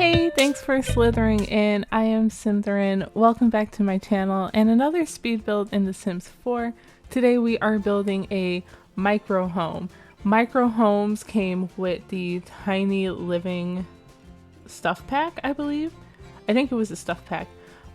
Hey, thanks for slithering in. I am Symtherin. Welcome back to my channel and another speed build in The Sims 4. Today we are building a micro home. Micro homes came with the tiny living stuff pack, I believe. I think it was a stuff pack.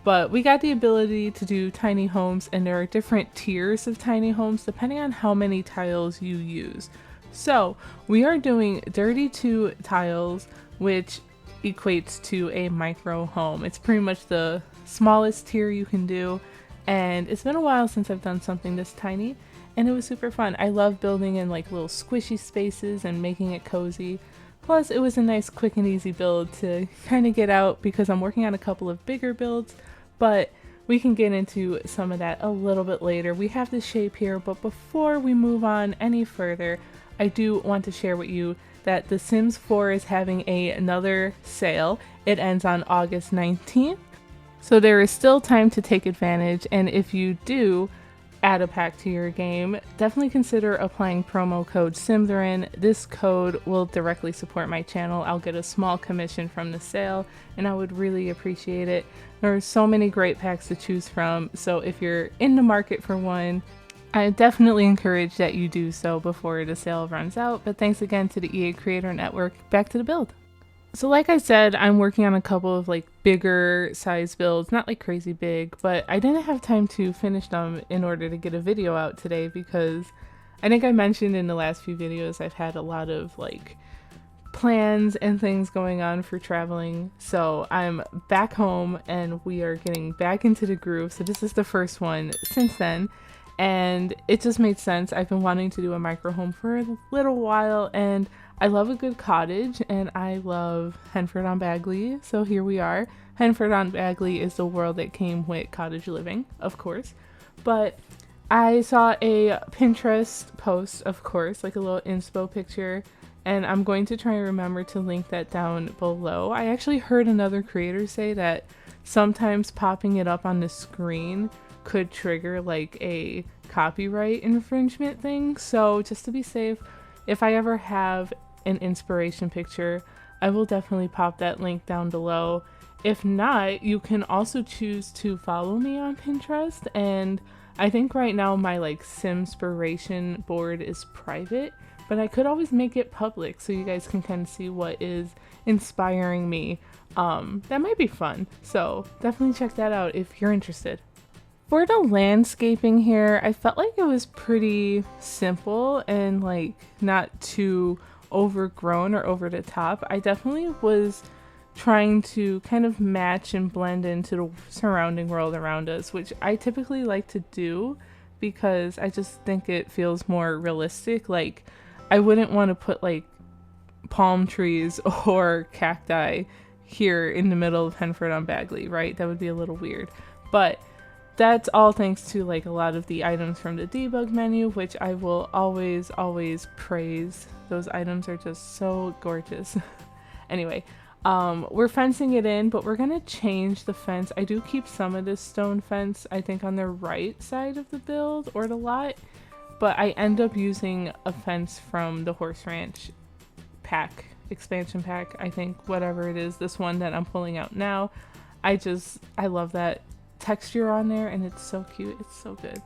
But we got the ability to do tiny homes, and there are different tiers of tiny homes depending on how many tiles you use. So we are doing 32 tiles, which equates to a micro home. It's pretty much the smallest tier you can do, and it's been a while since I've done something this tiny, and it was super fun. I love building in like little squishy spaces and making it cozy. Plus it was a nice quick and easy build to kind of get out because I'm working on a couple of bigger builds, but we can get into some of that a little bit later. We have the shape here, but before we move on any further, I do want to share with you that The Sims 4 is having another sale. It ends on August 19th, so there is still time to take advantage, and if you do add a pack to your game, definitely consider applying promo code Symtherin. This code will directly support my channel. I'll get a small commission from the sale, and I would really appreciate it. There are so many great packs to choose from, so if you're in the market for one, I definitely encourage that you do so before the sale runs out. But thanks again to the EA Creator Network. Back to the build. So like I said, I'm working on a couple of like bigger size builds, not like crazy big, but I didn't have time to finish them in order to get a video out today because I think I mentioned in the last few videos I've had a lot of like plans and things going on for traveling. So I'm back home and we are getting back into the groove. So this is the first one since then. And it just made sense. I've been wanting to do a micro home for a little while, and I love a good cottage, and I love Henford-on-Bagley, so here we are. Henford-on-Bagley is the world that came with cottage living, of course, but I saw a Pinterest post, of course, like a little inspo picture, and I'm going to try and remember to link that down below. I actually heard another creator say that sometimes popping it up on the screen could trigger like a copyright infringement thing, so just to be safe, if I ever have an inspiration picture, I will definitely pop that link down below. If not, you can also choose to follow me on Pinterest, and I think right now my like Simspiration board is private, but I could always make it public so you guys can kind of see what is inspiring me. That might be fun, so definitely check that out if you're interested. For the landscaping here, I felt like it was pretty simple and like not too overgrown or over the top. I definitely was trying to kind of match and blend into the surrounding world around us, which I typically like to do because I just think it feels more realistic. Like I wouldn't want to put like palm trees or cacti here in the middle of Henford-on-Bagley, right? That would be a little weird. But that's all thanks to like a lot of the items from the debug menu, which I will always praise. Those items are just so gorgeous. Anyway, we're fencing it in, but we're gonna change the fence. I do keep some of this stone fence, I think, on the right side of the build or the lot, but I end up using a fence from the Horse Ranch pack, expansion pack, I think, whatever it is, this one that I'm pulling out now. I love that texture on there, and it's so cute. It's so good.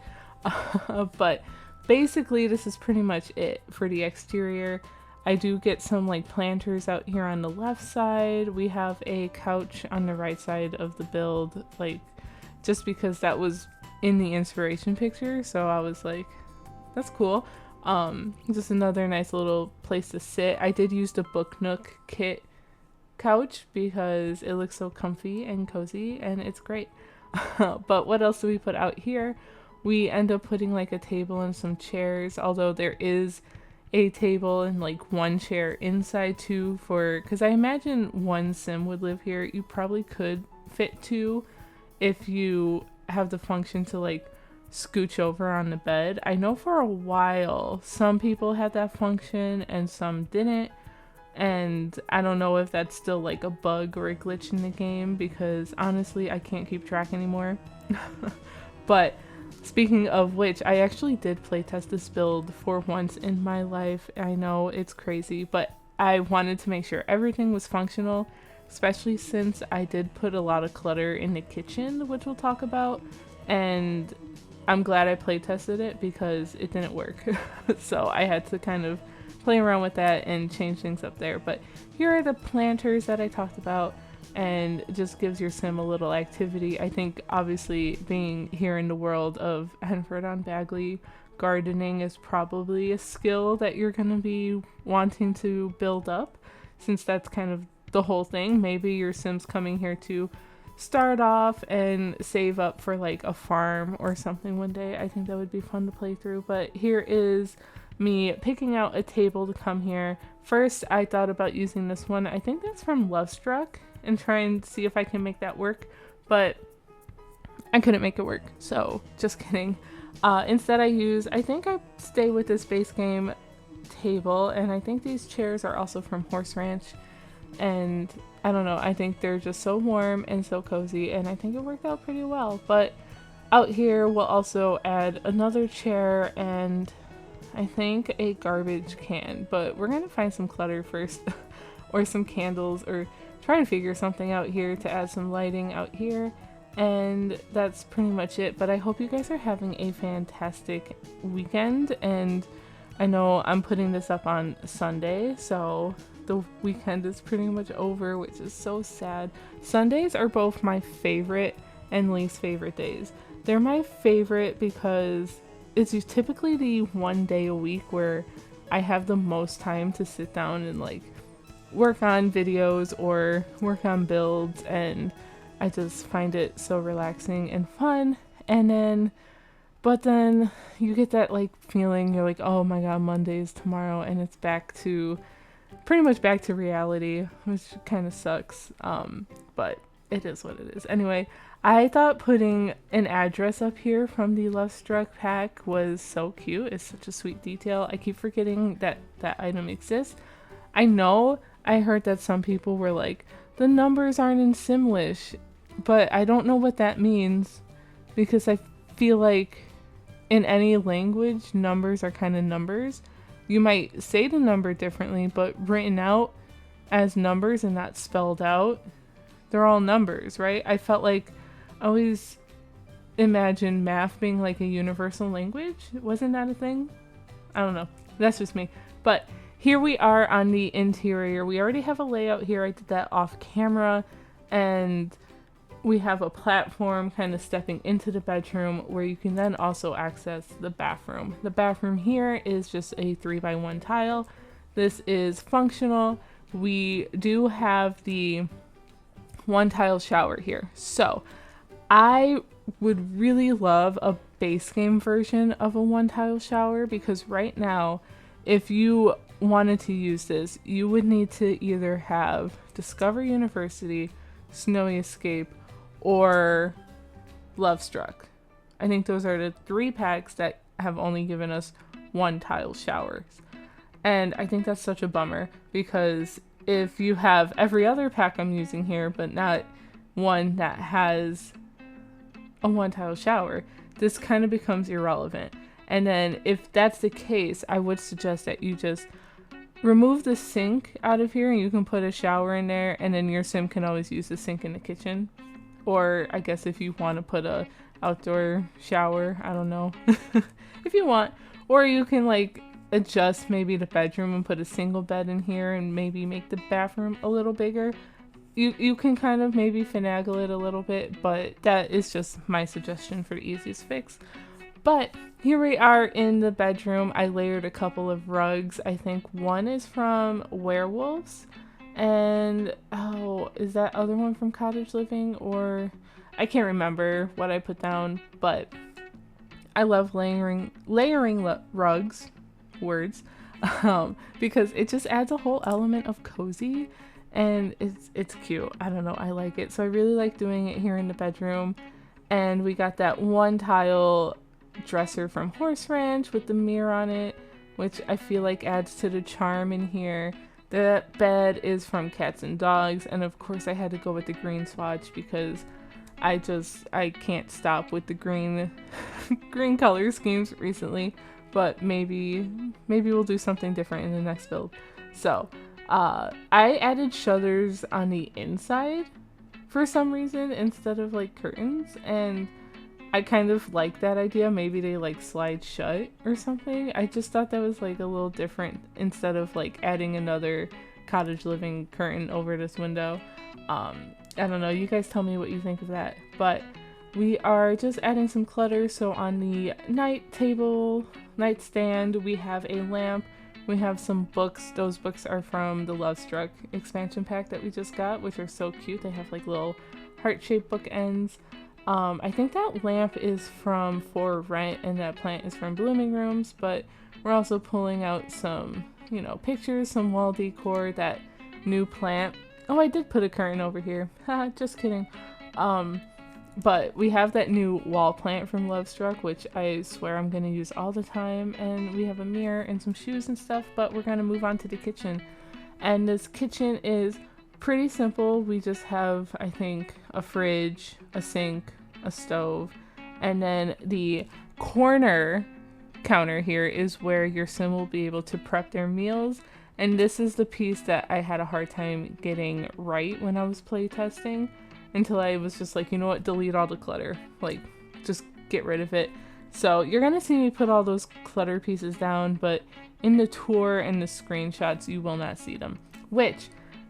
But basically this is pretty much it for the exterior. I do get some like planters out here on the left side. We have a couch on the right side of the build, like just because that was in the inspiration picture, so I was like, that's cool. Just another nice little place to sit. I did use the Book Nook kit couch because it looks so comfy and cozy, and it's great. But what else do we put out here? We end up putting like a table and some chairs, although there is a table and like one chair inside too, because I imagine one sim would live here. You probably could fit two if you have the function to like scooch over on the bed. I know for a while some people had that function and some didn't. And I don't know if that's still like a bug or a glitch in the game because honestly I can't keep track anymore. But speaking of which, I actually did playtest this build for once in my life. I know it's crazy, but I wanted to make sure everything was functional. especially since I did put a lot of clutter in the kitchen, which we'll talk about, and I'm glad I play tested it because it didn't work. So I had to kind of play around with that and change things up there. But here are the planters that I talked about, and it just gives your sim a little activity. I think obviously being here in the world of Henford-on-Bagley, gardening is probably a skill that you're going to be wanting to build up, since that's kind of the whole thing. Maybe your sim's coming here to start off and save up for like a farm or something one day. I think that would be fun to play through. But here is me picking out a table to come here. First, I thought about using this one. I think that's from Lovestruck, and try and see if I can make that work, but I couldn't make it work, so just kidding. Instead I think I stay with this base game table, and I think these chairs are also from Horse Ranch, and I don't know, I think they're just so warm and so cozy, and I think it worked out pretty well. But out here we'll also add another chair and I think a garbage can, but we're gonna find some clutter first or some candles, or try and figure something out here to add some lighting out here. And that's pretty much it. But I hope you guys are having a fantastic weekend, and I know I'm putting this up on Sunday, so the weekend is pretty much over, which is so sad. Sundays are both my favorite and least favorite days. They're my favorite because it's typically the one day a week where I have the most time to sit down and like work on videos or work on builds, and I just find it so relaxing and fun. And then but then you get that like feeling, you're like, oh my god, Monday is tomorrow, and it's back to pretty much back to reality, which kind of sucks, but it is what it is. Anyway, I thought putting an address up here from the Lovestruck pack was so cute. It's such a sweet detail. I keep forgetting that that item exists. I know I heard that some people were like, the numbers aren't in Simlish, but I don't know what that means, because I feel like in any language, numbers are kind of numbers. You might say the number differently, but written out as numbers and not spelled out, they're all numbers, right? I felt like I always imagined math being like a universal language. Wasn't that a thing? I don't know. That's just me. But here we are on the interior. We already have a layout here. I did that off camera, and we have a platform kind of stepping into the bedroom where you can then also access the bathroom. The bathroom here is just a 3x1 tile. This is functional. We do have the one tile shower here. So I would really love a base game version of a one tile shower, because right now, if you wanted to use this, you would need to either have Discover University, Snowy Escape, or Lovestruck. I think those are the 3 packs that have only given us one tile showers. And I think that's such a bummer, because if you have every other pack I'm using here, but not one that has a one tile shower, this kind of becomes irrelevant. And then if that's the case, I would suggest that you just remove the sink out of here and you can put a shower in there, and then your sim can always use the sink in the kitchen. Or I guess if you want to put a outdoor shower, I don't know, if you want. Or you can like adjust maybe the bedroom and put a single bed in here and maybe make the bathroom a little bigger. You can kind of maybe finagle it a little bit, but that is just my suggestion for the easiest fix. But here we are in the bedroom. I layered a couple of rugs. I think one is from Werewolves, and oh, is that other one from Cottage Living? Or I can't remember what I put down, but I love layering rugs, words, because it just adds a whole element of cozy, and it's cute. I don't know, I like it. So I really like doing it here in the bedroom. And we got that one tile dresser from Horse Ranch with the mirror on it, which I feel like adds to the charm in here. The bed is from Cats and Dogs, and of course I had to go with the green swatch because I can't stop with the green green color schemes recently. But maybe we'll do something different in the next build. So I added shutters on the inside for some reason instead of like curtains, and I kind of like that idea. Maybe they like slide shut or something. I just thought that was like a little different instead of like adding another cottage living curtain over this window. I don't know, you guys tell me what you think of that. But we are just adding some clutter. So on the nightstand, we have a lamp. We have some books. Those books are from the Lovestruck expansion pack that we just got, which are so cute. They have like little heart-shaped bookends. I think that lamp is from For Rent and that plant is from Blooming Rooms, but we're also pulling out some, you know, pictures, some wall decor, that new plant. Oh, I did put a curtain over here. Haha, just kidding. But we have that new wall plant from Lovestruck, which I swear I'm going to use all the time. And we have a mirror and some shoes and stuff, but we're going to move on to the kitchen. And this kitchen is pretty simple. We just have, I think, a fridge, a sink, a stove, and then the corner counter here is where your sim will be able to prep their meals. And this is the piece that I had a hard time getting right when I was playtesting, until I was just like, you know what, delete all the clutter, like just get rid of it. So you're gonna see me put all those clutter pieces down, but in the tour and the screenshots you will not see them, which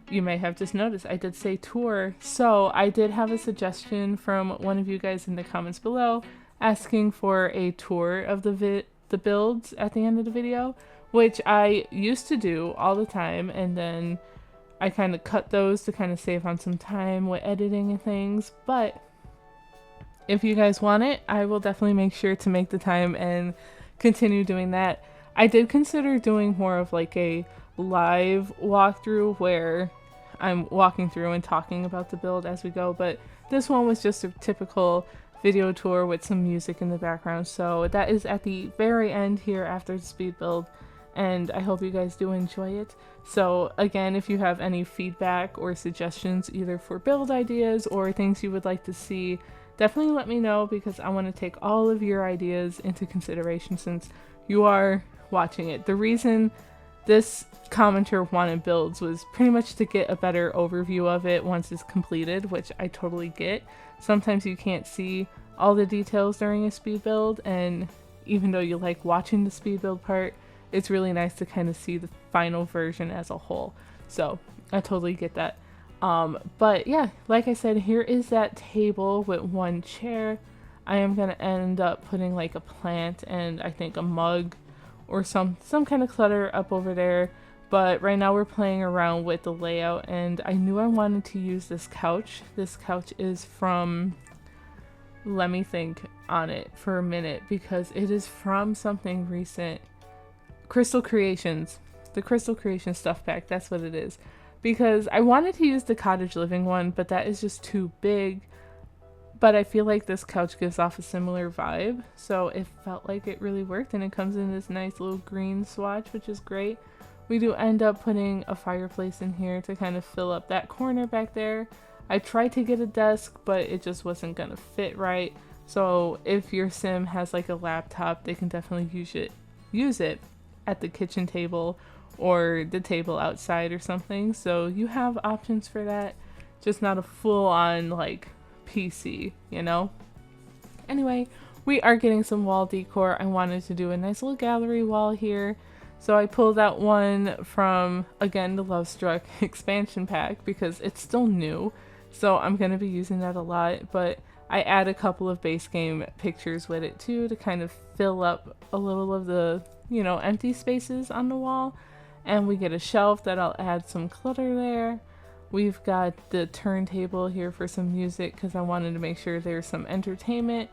you may have just noticed I did say tour. So I did have a suggestion from one of you guys in the comments below asking for a tour of the builds at the end of the video, which I used to do all the time, and then I kind of cut those to kind of save on some time with editing and things. But if you guys want it, I will definitely make sure to make the time and continue doing that. I did consider doing more of like a live walkthrough where I'm walking through and talking about the build as we go, but this one was just a typical video tour with some music in the background. So that is at the very end here after the speed build, and I hope you guys do enjoy it. So again, if you have any feedback or suggestions either for build ideas or things you would like to see, definitely let me know, because I want to take all of your ideas into consideration since you are watching it. The reason this commenter wanted builds was pretty much to get a better overview of it once it's completed, which I totally get. Sometimes you can't see all the details during a speed build, and even though you like watching the speed build part, it's really nice to kind of see the final version as a whole. So I totally get that. But yeah, like I said, here is that table with one chair. I am going to end up putting like a plant and I think a mug or some kind of clutter up over there. But right now we're playing around with the layout, and I knew I wanted to use this couch. This couch is from, let me think on it for a minute, because it is from something recent. Crystal Creations. The Crystal Creations stuff pack, that's what it is. Because I wanted to use the cottage living one, but that is just too big. But I feel like this couch gives off a similar vibe, so it felt like it really worked, and it comes in this nice little green swatch, which is great. We do end up putting a fireplace in here to kind of fill up that corner back there. I tried to get a desk, but it just wasn't gonna fit right. So if your sim has like a laptop, they can definitely use it at the kitchen table or the table outside or something. So you have options for that, just not a full-on like PC, you know? Anyway, we are getting some wall decor. I wanted to do a nice little gallery wall here. So I pulled out one from, again, the Lovestruck expansion pack because it's still new. So I'm going to be using that a lot, but I add a couple of base game pictures with it too to kind of fill up a little of the, you know, empty spaces on the wall. And we get a shelf that I'll add some clutter there. We've got the turntable here for some music because I wanted to make sure there's some entertainment.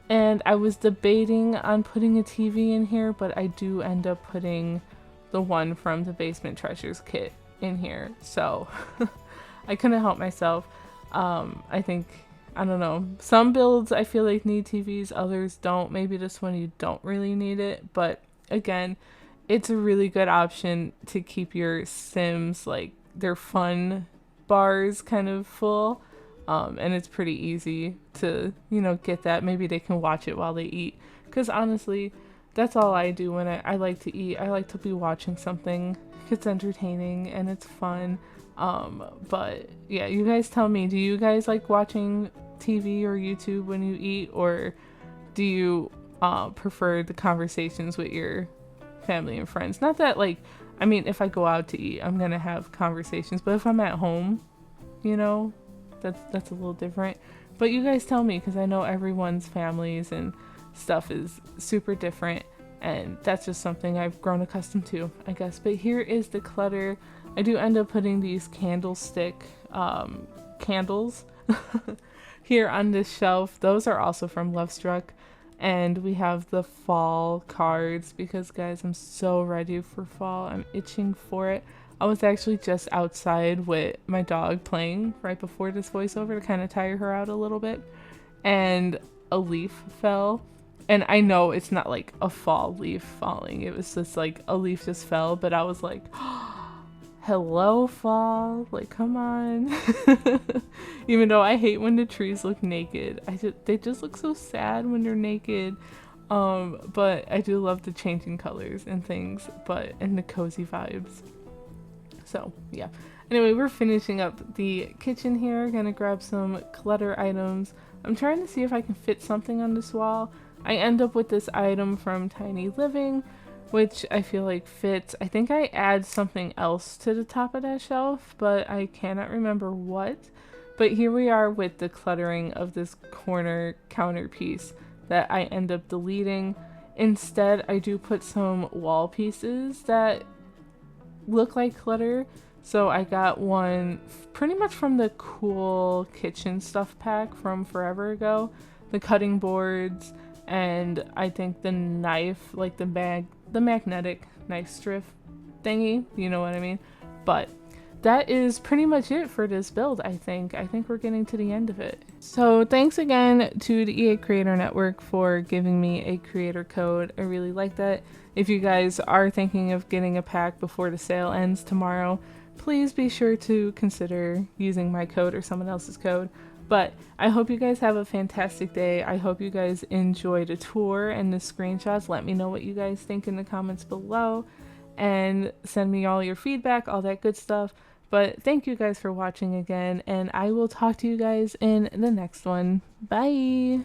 And I was debating on putting a TV in here, but I do end up putting the one from the Basement Treasures kit in here. So I couldn't help myself. I think, I don't know, some builds I feel like need TVs, others don't. Maybe this one you don't really need it, but again, it's a really good option to keep your Sims, like, their fun bars kind of full. And it's pretty easy to, you know, get that. Maybe they can watch it while they eat. Because honestly, that's all I do when I like to eat. I like to be watching something. It's entertaining and it's fun. But yeah, you guys tell me, do you guys like watching TV or YouTube when you eat, or do you prefer the conversations with your family and friends? Not that, like, I mean, if I go out to eat, I'm gonna have conversations, but if I'm at home, you know, that's a little different. But you guys tell me, because I know everyone's families and stuff is super different, and that's just something I've grown accustomed to, I guess. But here is the clutter. I do end up putting these candlestick candles here on this shelf. Those are also from Lovestruck. And we have the fall cards because, guys, I'm so ready for fall. I'm itching for it. I was actually just outside with my dog playing right before this voiceover to kind of tire her out a little bit. And a leaf fell. And I know it's not like a fall leaf falling. It was just like a leaf just fell. But I was like, hello, fall. Like, come on. Even though I hate when the trees look naked. They just look so sad when they're naked. But I do love the changing colors and things, and the cozy vibes. So yeah, anyway, we're finishing up the kitchen here. Gonna grab some clutter items. I'm trying to see if I can fit something on this wall. I end up with this item from Tiny Living, which I feel like fits. I think I add something else to the top of that shelf, but I cannot remember what. But here we are with the cluttering of this corner counter piece that I end up deleting. Instead, I do put some wall pieces that look like clutter. So I got one pretty much from the cool kitchen stuff pack from forever ago. The cutting boards, and I think the knife, like the magnetic knife strip thingy, you know what I mean? But that is pretty much it for this build, I think. I think we're getting to the end of it. So thanks again to the EA Creator Network for giving me a creator code. I really like that. If you guys are thinking of getting a pack before the sale ends tomorrow, please be sure to consider using my code or someone else's code. But I hope you guys have a fantastic day. I hope you guys enjoyed the tour and the screenshots. Let me know what you guys think in the comments below, and send me all your feedback, all that good stuff. But thank you guys for watching again, and I will talk to you guys in the next one. Bye!